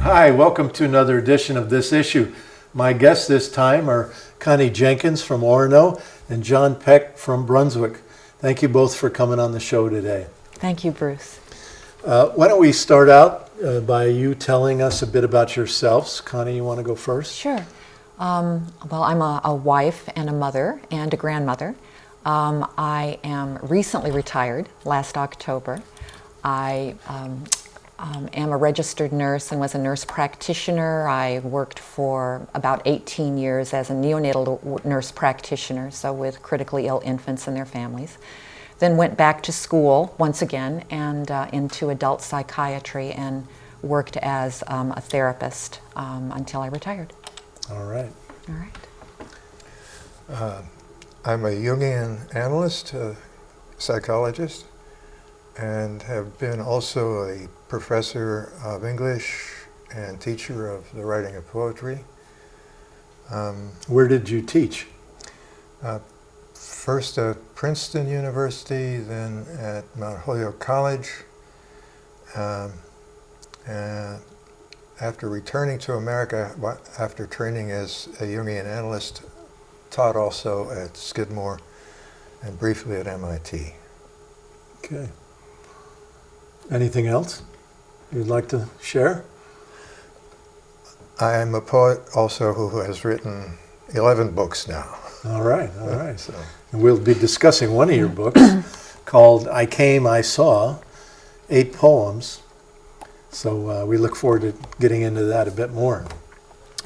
Hi, welcome to another edition of This Issue. My guests this time are Connie Jenkins from Orono and John Peck from Brunswick. Thank you both for coming on the show today. Thank you, Bruce. Why don't we start out by you telling us a bit about yourselves. Connie, you want to go first? Sure. Well, I'm a wife and a mother and a grandmother. I am recently retired last October. I am a registered nurse and was a nurse practitioner. I worked for about 18 years as a neonatal nurse practitioner, so with critically ill infants and their families. Then went back to school once again and into adult psychiatry and worked as a therapist until I retired. All right. All right. I'm a Jungian analyst, psychologist, and have been also a professor of English and teacher of the writing of poetry. Where did you teach? First at Princeton University, then at Mount Holyoke College. And after returning to America, after training as a Jungian analyst, taught also at Skidmore and briefly at MIT. Okay. Anything else you'd like to share? I am a poet also who has written 11 books now. All right, all right. So, And we'll be discussing one of your books called I Came, I Saw, 8 poems. So we look forward to getting into that a bit more.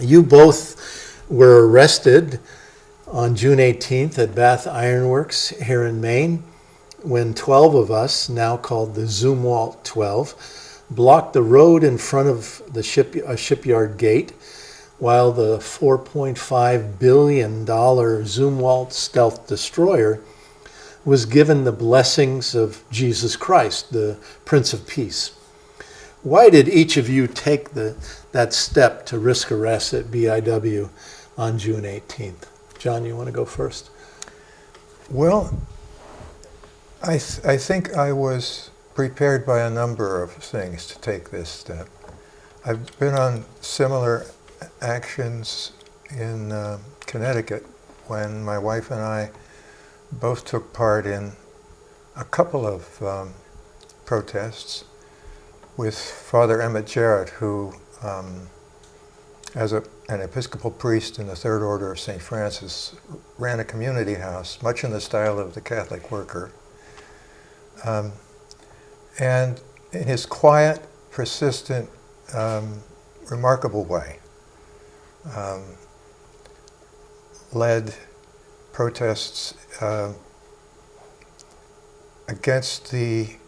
You both were arrested on June 18th at Bath Iron Works here in Maine when 12 of us, now called the Zumwalt 12, blocked the road in front of the shipyard gate while the $4.5 billion Zumwalt stealth destroyer was given the blessings of Jesus Christ, the Prince of Peace. Why did each of you take that step to risk arrest at BIW on June 18th? John, you want to go first? well, I think I was prepared by a number of things to take this step. I've been on similar actions in Connecticut when my wife and I both took part in a couple of protests with Father Emmett Jarrett, who, as an Episcopal priest in the Third Order of St. Francis, ran a community house, much in the style of the Catholic Worker. And in his quiet, persistent, remarkable way, led protests against in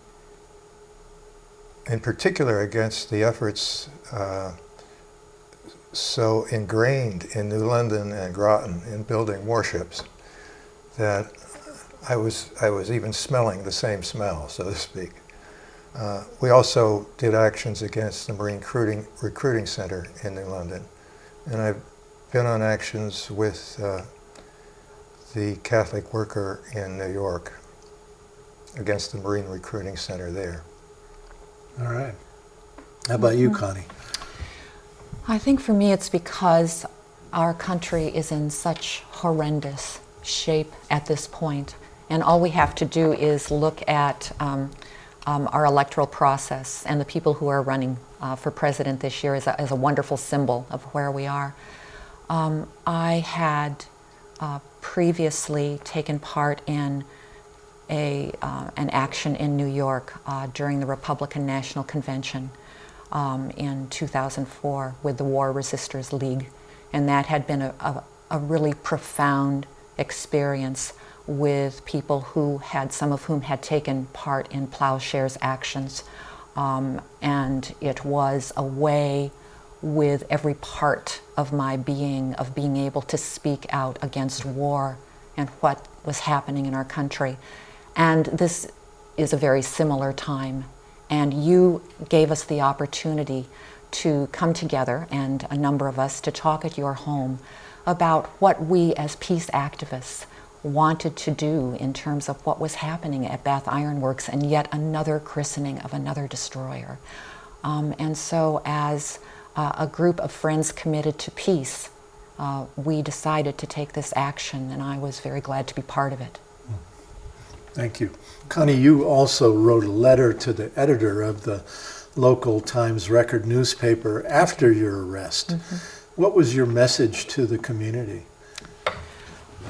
particular against the efforts so ingrained in New London and Groton in building warships that I was even smelling the same smell, so to speak. We also did actions against the Marine Recruiting Center in New London, and I've been on actions with the Catholic Worker in New York against the Marine Recruiting Center there. All right. How about you, Connie? I think for me it's because our country is in such horrendous shape at this point, and all we have to do is look at our electoral process, and the people who are running for president this year is a wonderful symbol of where we are. I had previously taken part in an action in New York during the Republican National Convention in 2004 with the War Resisters League, and that had been a really profound experience with people some of whom had taken part in Plowshares actions, and it was a way with every part of my being of being able to speak out against war and what was happening in our country. And this is a very similar time, and you gave us the opportunity to come together, and a number of us, to talk at your home about what we as peace activists wanted to do in terms of what was happening at Bath Iron Works and yet another christening of another destroyer. And so as a group of friends committed to peace, we decided to take this action, and I was very glad to be part of it. Thank you. Connie, you also wrote a letter to the editor of the local Times Record newspaper after your arrest. What was your message to the community?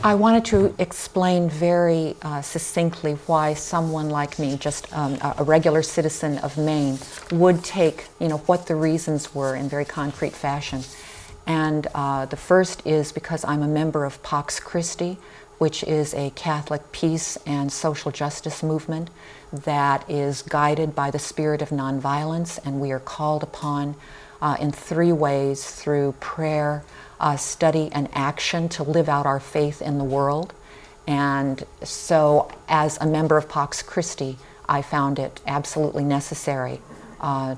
I wanted to explain very succinctly why someone like me, just a regular citizen of Maine, would take, what the reasons were in very concrete fashion. And the first is because I'm a member of Pax Christi, which is a Catholic peace and social justice movement that is guided by the spirit of nonviolence, and we are called upon in three ways: through prayer, study, and action to live out our faith in the world. And so as a member of Pax Christi, I found it absolutely necessary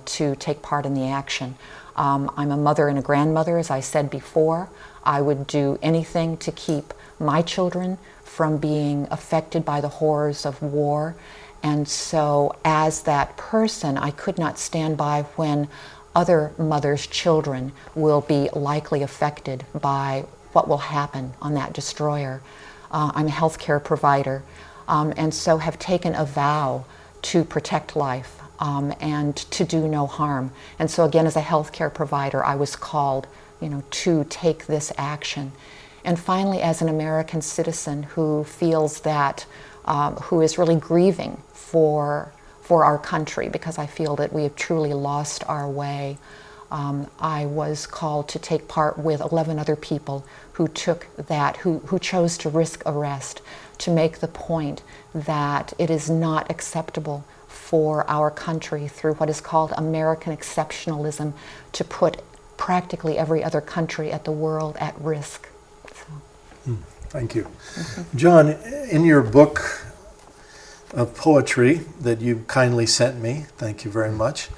to take part in the action. I'm a mother and a grandmother, as I said before. I would do anything to keep my children from being affected by the horrors of war. And so as that person, I could not stand by when other mothers' children will be likely affected by what will happen on that destroyer. I'm a healthcare provider, and so have taken a vow to protect life and to do no harm. And so again, as a healthcare provider, I was called, to take this action. And finally, as an American citizen who feels that, who is really grieving for our country, because I feel that we have truly lost our way, I was called to take part with 11 other people who took that, who chose to risk arrest, to make the point that it is not acceptable for our country, through what is called American exceptionalism, to put practically every other country at the world at risk. So. Thank you. John, in your book of poetry that you kindly sent me, thank you very much,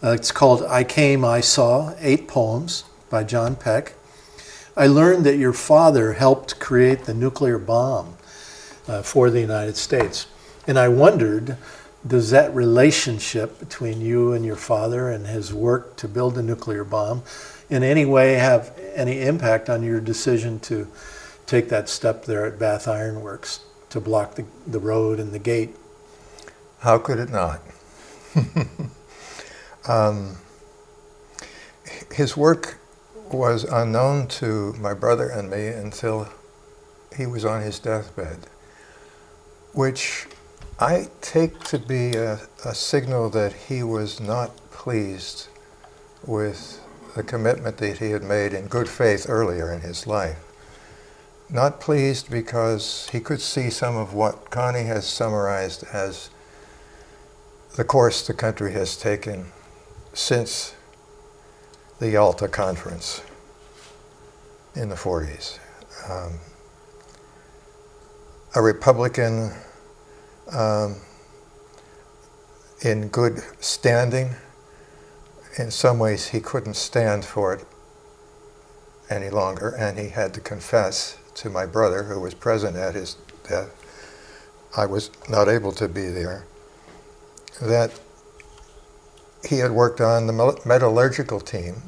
it's called I Came, I Saw, 8 poems by John Peck. I learned that your father helped create the nuclear bomb for the United States. And I wondered, does that relationship between you and your father and his work to build the nuclear bomb in any way have any impact on your decision to take that step there at Bath Iron Works to block the road and the gate? How could it not? His work was unknown to my brother and me until he was on his deathbed, which I take to be a signal that he was not pleased with the commitment that he had made in good faith earlier in his life. Not pleased because he could see some of what Connie has summarized as the course the country has taken since the Yalta Conference in the 40s. A Republican in good standing. In some ways he couldn't stand for it any longer, and he had to confess to my brother, who was present at his death, I was not able to be there, that he had worked on the metallurgical team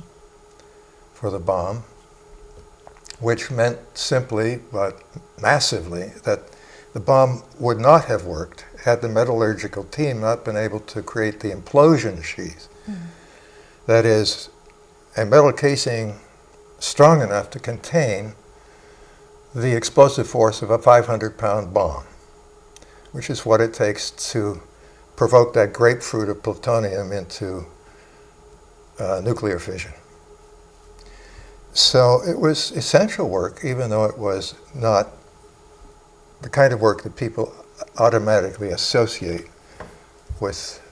for the bomb, which meant simply, but massively, that the bomb would not have worked had the metallurgical team not been able to create the implosion sheath. That is, a metal casing strong enough to contain the explosive force of a 500-pound bomb, which is what it takes to provoke that grapefruit of plutonium into nuclear fission. So it was essential work, even though it was not the kind of work that people automatically associate with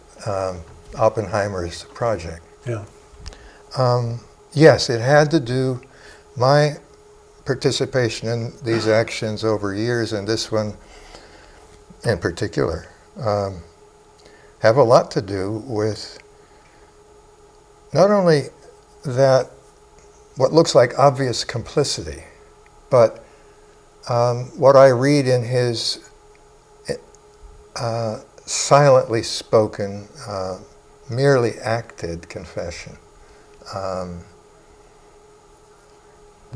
Oppenheimer's project. Yeah. Yes, it had to do, my participation in these actions over years, and this one in particular, have a lot to do with not only that, what looks like obvious complicity, but what I read in his silently spoken, merely acted confession.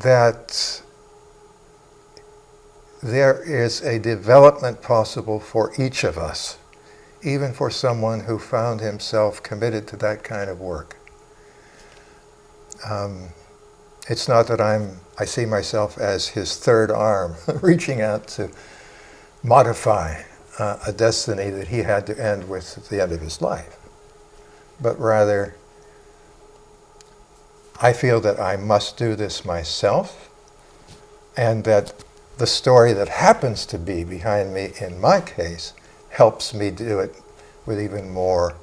that there is a development possible for each of us, even for someone who found himself committed to that kind of work. It's not that I see myself as his third arm, reaching out to modify a destiny that he had to end with at the end of his life. But rather, I feel that I must do this myself, and that the story that happens to be behind me in my case helps me do it with even more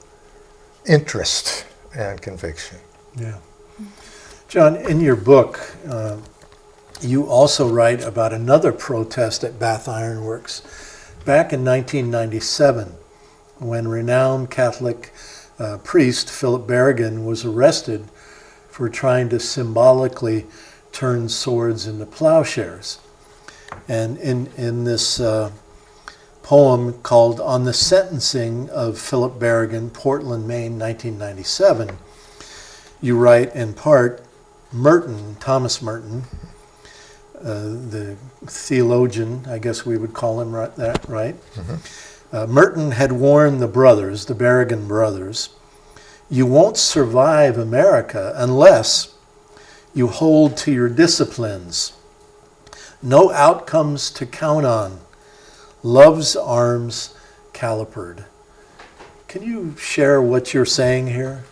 interest and conviction. Yeah. John, in your book, you also write about another protest at Bath Iron Works back in 1997, when renowned Catholic priest Philip Berrigan was arrested for trying to symbolically turn swords into plowshares. And in this poem called On the Sentencing of Philip Berrigan, Portland, Maine, 1997, you write in part, Merton, Thomas Merton, the theologian, I guess we would call him right? Mm-hmm. Merton had warned the brothers, the Berrigan brothers, you won't survive America unless you hold to your disciplines. No outcomes to count on. Love's arms calipered. Can you share what you're saying here?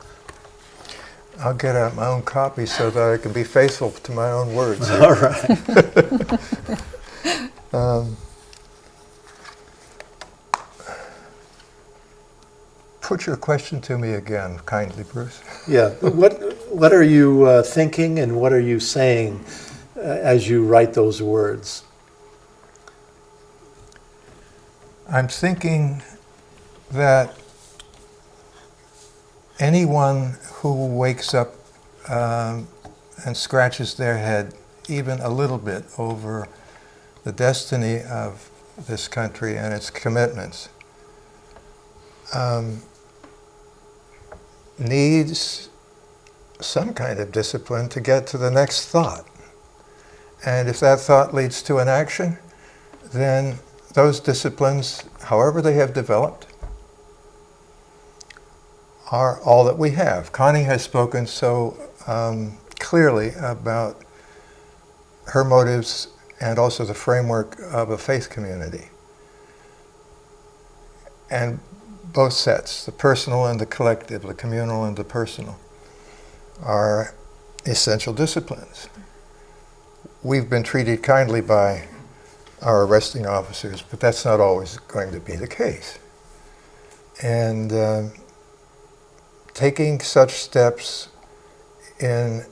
I'll get out my own copy so that I can be faithful to my own words. All right. Put your question to me again, kindly, Bruce. Yeah. What are you thinking, and what are you saying as you write those words? I'm thinking that anyone who wakes up and scratches their head even a little bit over the destiny of this country and its commitments needs some kind of discipline to get to the next thought. And if that thought leads to an action, then those disciplines, however they have developed, are all that we have. Connie has spoken so clearly about her motives and also the framework of a faith community. And both sets, the personal and the collective, the communal and the personal, are essential disciplines. We've been treated kindly by our arresting officers, but that's not always going to be the case. And taking such steps in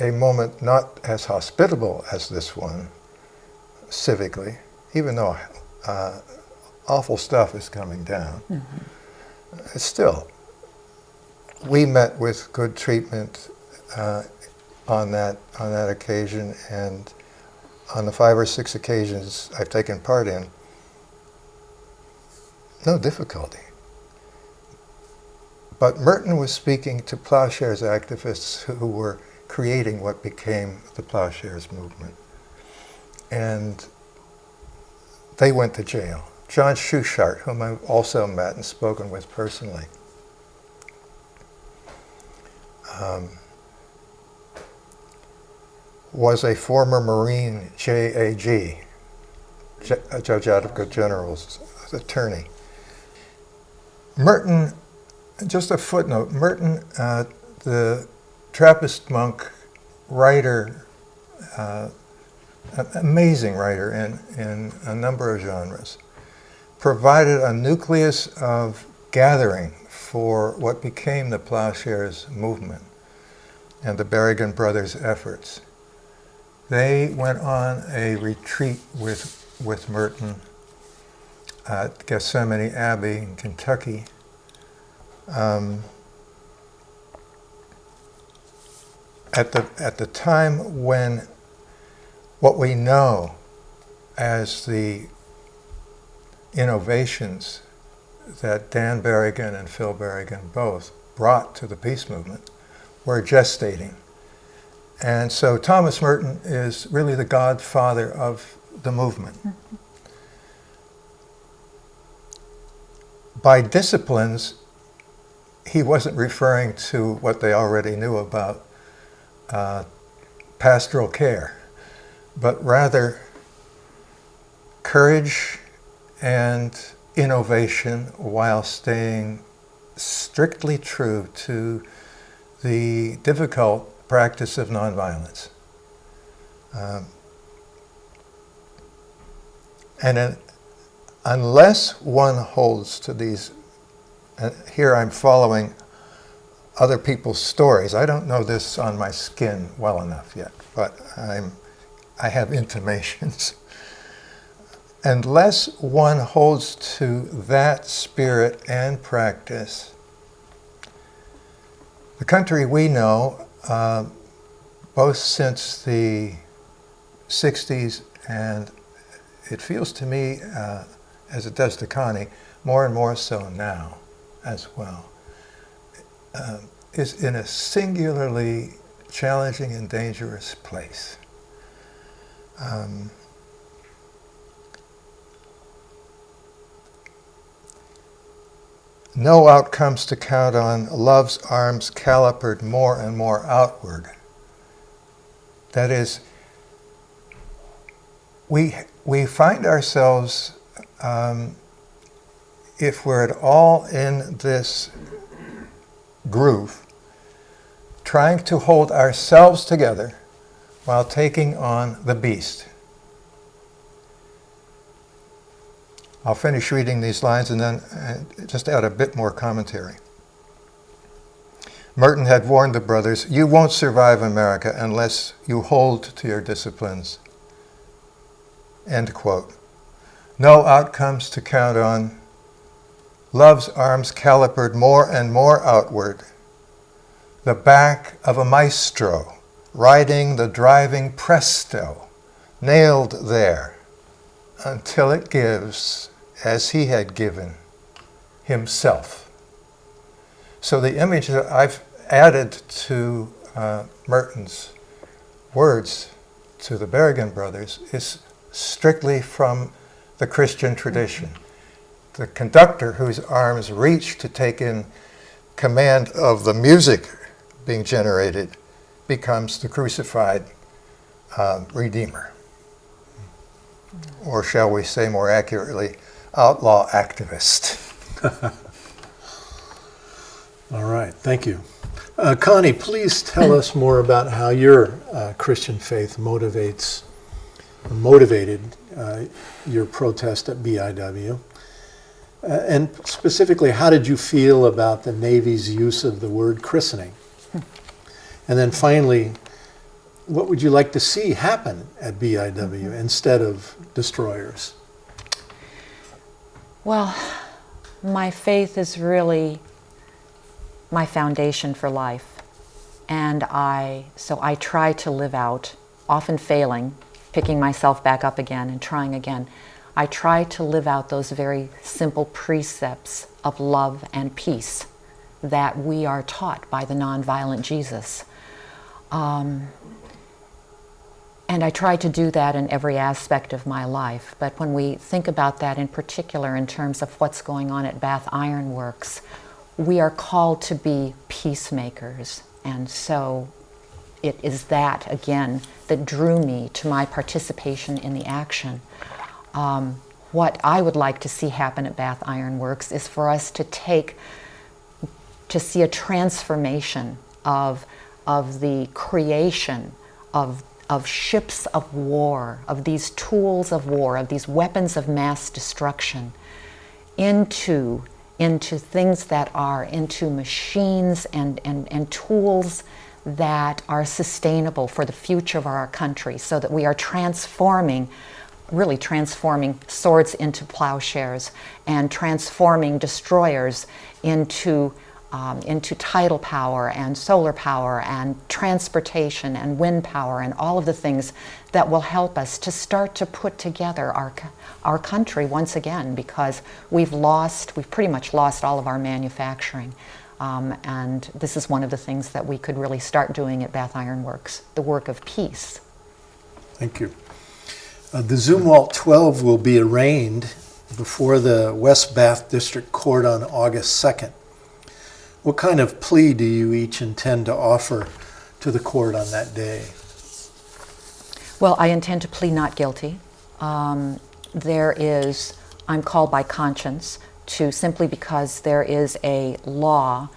a moment not as hospitable as this one, civically, even though awful stuff is coming down, still, we met with good treatment on that occasion, and on the 5 or 6 occasions I've taken part in, no difficulty. But Merton was speaking to Plowshares activists who were creating what became the Plowshares movement. And they went to jail. John Schuchart, whom I've also met and spoken with personally, was a former Marine JAG, Judge Advocate General's attorney. Merton, just a footnote, Merton, the Trappist monk, writer, amazing writer in a number of genres, provided a nucleus of gathering for what became the Plowshares movement and the Berrigan brothers' efforts. They went on a retreat with Merton at Gethsemane Abbey in Kentucky. At the time when what we know as the innovations that Dan Berrigan and Phil Berrigan both brought to the peace movement were gestating. And so Thomas Merton is really the godfather of the movement. By disciplines, he wasn't referring to what they already knew about pastoral care, but rather courage and innovation while staying strictly true to the difficult practice of nonviolence. Unless one holds to these, and here I'm following other people's stories. I don't know this on my skin well enough yet, but I have intimations. Unless one holds to that spirit and practice, the country we know, both since the 60s and it feels to me, as it does to Connie, more and more so now as well, is in a singularly challenging and dangerous place. No outcomes to count on, love's arms calipered more and more outward. That is, we find ourselves, if we're at all in this groove, trying to hold ourselves together while taking on the beast. I'll finish reading these lines and then just add a bit more commentary. Merton had warned the brothers, "You won't survive America unless you hold to your disciplines." End quote. No outcomes to count on. Love's arms calipered more and more outward. The back of a maestro, riding the driving presto, nailed there until it gives as he had given himself. So the image that I've added to Merton's words to the Berrigan brothers is strictly from the Christian tradition. The conductor whose arms reach to take in command of the music being generated becomes the crucified Redeemer. Or shall we say more accurately, outlaw activist. All right, thank you. Connie, please tell us more about how your Christian faith motivated your protest at BIW. And specifically, how did you feel about the Navy's use of the word christening? And then finally, what would you like to see happen at BIW instead of destroyers? Well, my faith is really my foundation for life. And so I try to live out, often failing, picking myself back up again and trying again. I try to live out those very simple precepts of love and peace that we are taught by the nonviolent Jesus. And I try to do that in every aspect of my life. But when we think about that in particular in terms of what's going on at Bath Iron Works, we are called to be peacemakers. And so it is that, again, that drew me to my participation in the action. What I would like to see happen at Bath Iron Works is for us to see a transformation of the creation of ships of war, of these tools of war, of these weapons of mass destruction, into things that are, into machines and tools that are sustainable for the future of our country, so that we are really transforming swords into plowshares and transforming destroyers into tidal power and solar power and transportation and wind power and all of the things that will help us to start to put together our country once again, because we've pretty much lost all of our manufacturing. And this is one of the things that we could really start doing at Bath Iron Works, the work of peace. Thank you. The Zumwalt 12 will be arraigned before the West Bath District Court on August 2nd. What kind of plea do you each intend to offer to the court on that day? Well, I intend to plead not guilty. I'm called by conscience to, simply because there is a law,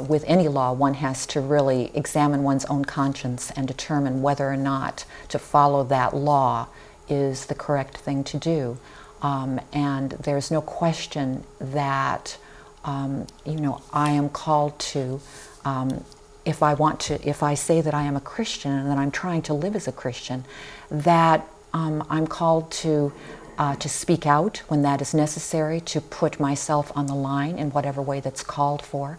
with any law, one has to really examine one's own conscience and determine whether or not to follow that law is the correct thing to do. And there's no question that, I am called to, if I say that I am a Christian and that I'm trying to live as a Christian, that I'm called to speak out when that is necessary, to put myself on the line in whatever way that's called for,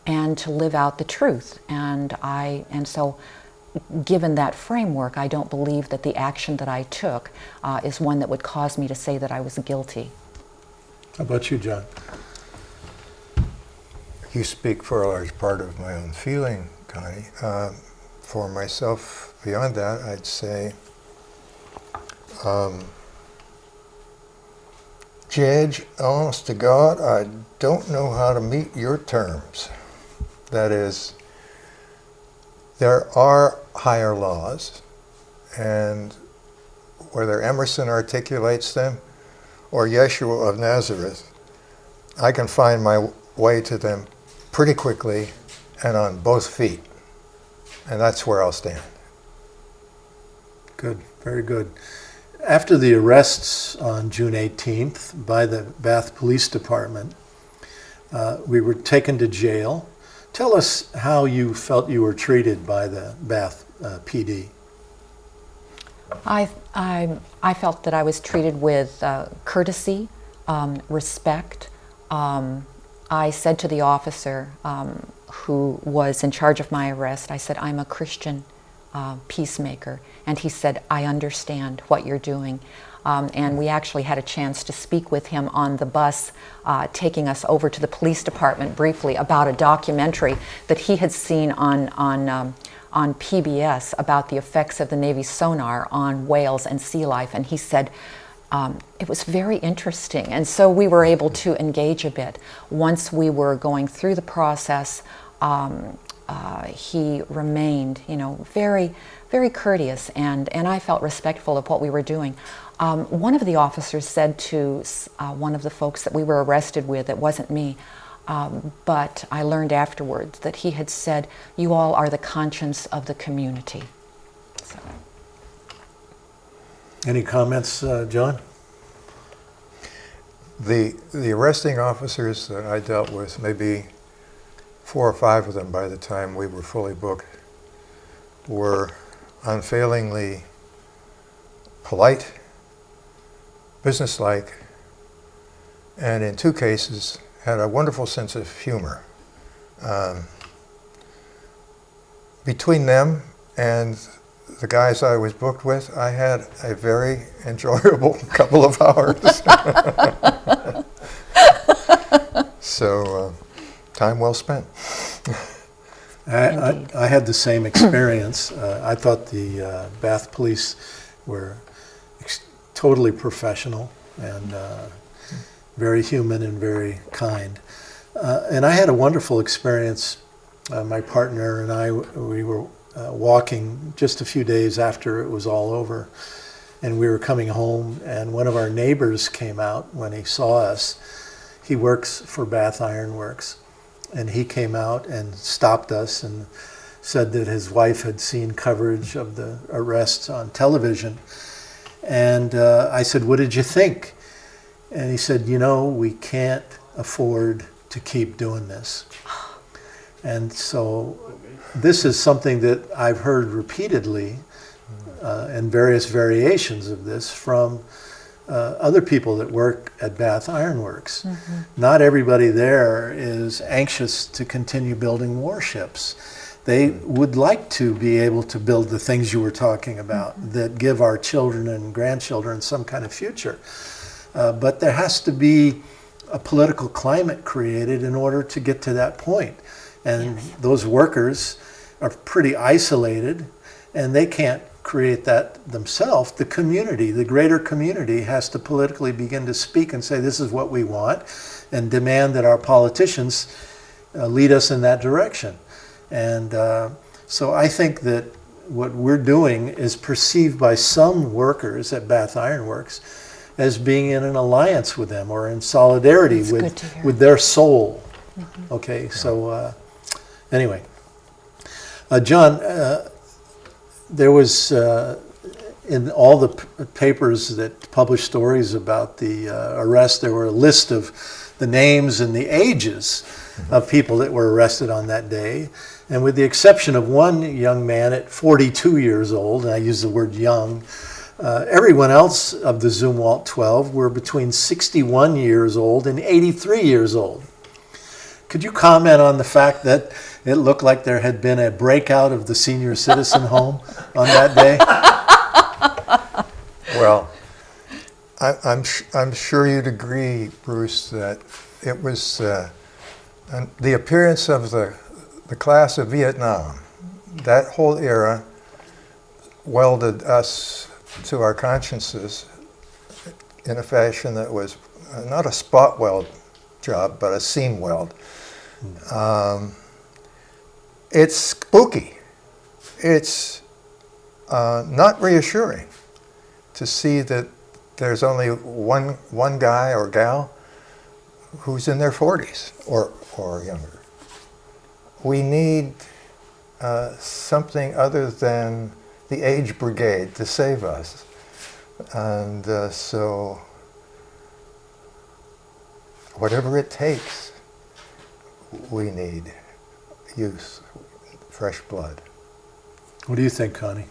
and to live out the truth. And so, given that framework, I don't believe that the action that I took is one that would cause me to say that I was guilty. How about you, John? You speak for a large part of my own feeling, Connie. For myself, beyond that, I'd say, Judge, honest to God, I don't know how to meet your terms. That is, there are higher laws, and whether Emerson articulates them or Yeshua of Nazareth, I can find my way to them pretty quickly and on both feet. And that's where I'll stand. Good, very good. After the arrests on June 18th by the Bath Police Department, we were taken to jail. Tell us how you felt you were treated by the Bath PD. I felt that I was treated with courtesy, respect. I said to the officer who was in charge of my arrest, I said, I'm a Christian peacemaker. And he said, I understand what you're doing. And we actually had a chance to speak with him on the bus, taking us over to the police department briefly about a documentary that he had seen on PBS about the effects of the Navy's sonar on whales and sea life. And he said, it was very interesting. And so we were able to engage a bit. Once we were going through the process, he remained, very, very courteous, and I felt respectful of what we were doing. One of the officers said to one of the folks that we were arrested with, it wasn't me, but I learned afterwards that he had said, you all are the conscience of the community. So. Any comments, John? The arresting officers that I dealt with, maybe 4 or 5 of them by the time we were fully booked, were unfailingly polite, businesslike, and in 2 cases had a wonderful sense of humor. Between them and the guys I was booked with, I had a very enjoyable couple of hours. So, time well spent. I had the same experience. I thought the Bath police were totally professional and very human and very kind. And I had a wonderful experience. My partner and I, we were walking just a few days after it was all over, and we were coming home, and one of our neighbors came out when he saw us. He works for Bath Iron Works, and he came out and stopped us and said that his wife had seen coverage of the arrests on television. And I said, what did you think? And he said, we can't afford to keep doing this. And so this is something that I've heard repeatedly and various variations of this from other people that work at Bath Iron Works. Mm-hmm. Not everybody there is anxious to continue building warships. They would like to be able to build the things you were talking about, mm-hmm. that give our children and grandchildren some kind of future. But there has to be a political climate created in order to get to that point. And those workers are pretty isolated, and they can't create that themselves. The community, the greater community, has to politically begin to speak and say, this is what we want, and demand that our politicians lead us in that direction. And so I think that what we're doing is perceived by some workers at Bath Iron Works as being in an alliance with them or in solidarity with their soul. Mm-hmm. Okay, so anyway. John, there was, in all the papers that published stories about the arrest, there were a list of the names and the ages of people that were arrested on that day. And with the exception of one young man at 42 years old, and I use the word young, everyone else of the Zumwalt 12 were between 61 years old and 83 years old. Could you comment on the fact that it looked like there had been a breakout of the senior citizen home on that day? Well, I'm sure you'd agree, Bruce, that it was the appearance of the class of Vietnam. That whole era welded us to our consciences in a fashion that was not a spot weld job, but a seam weld. It's spooky. It's not reassuring to see that there's only one guy or gal who's in their 40s or younger. We need something other than the age brigade to save us. And so whatever it takes, we need youth, fresh blood. What do you think, Connie?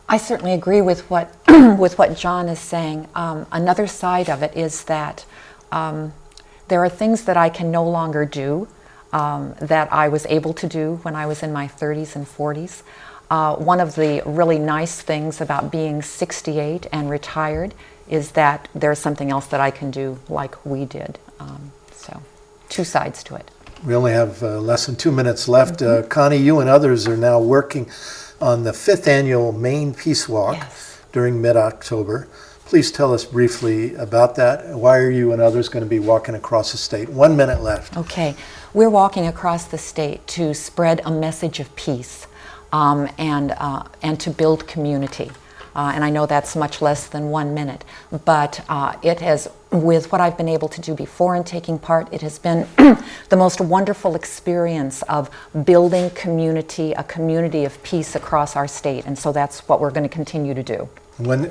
I certainly agree with what with what John is saying. Another side of it is that there are things that I can no longer do that I was able to do when I was in my 30s and 40s. One of the really nice things about being 68 and retired is that there's something else that I can do like we did. So, two sides to it. We only have less than 2 minutes left. Mm-hmm. Connie, you and others are now working on the 5th annual Maine Peace Walk during mid-October. Please tell us briefly about that. Why are you and others going to be walking across the state? 1 minute left. Okay. We're walking across the state to spread a message of peace and to build community. And I know that's much less than 1 minute, but it has, with what I've been able to do before in taking part, it has been the most wonderful experience of building community, a community of peace across our state. And so that's what we're going to continue to do. When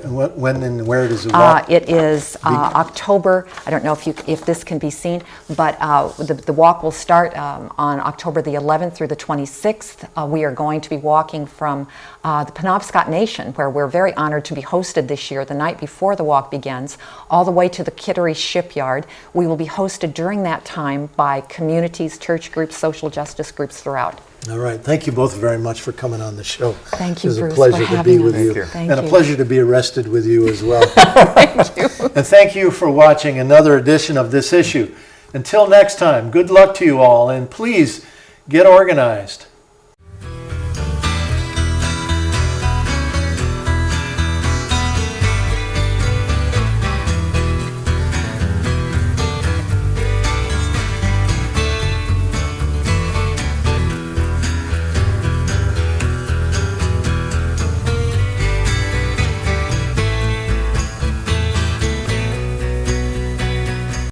and where does it walk? It is October. I don't know if this can be seen, but the walk will start on October the 11th through the 26th. We are going to be walking from the Penobscot Nation, where we're very honored to be hosted this year, the night before the walk begins, all the way to the Kittery Shipyard. We will be hosted during that time by communities, church groups, social justice groups throughout. All right. Thank you both very much for coming on the show. Thank you, Bruce, It was a pleasure for to be having with us. you. Thank and you. a pleasure to be arrested with you as well. Thank you. And thank you for watching another edition of This Issue. Until next time, good luck to you all, and please get organized.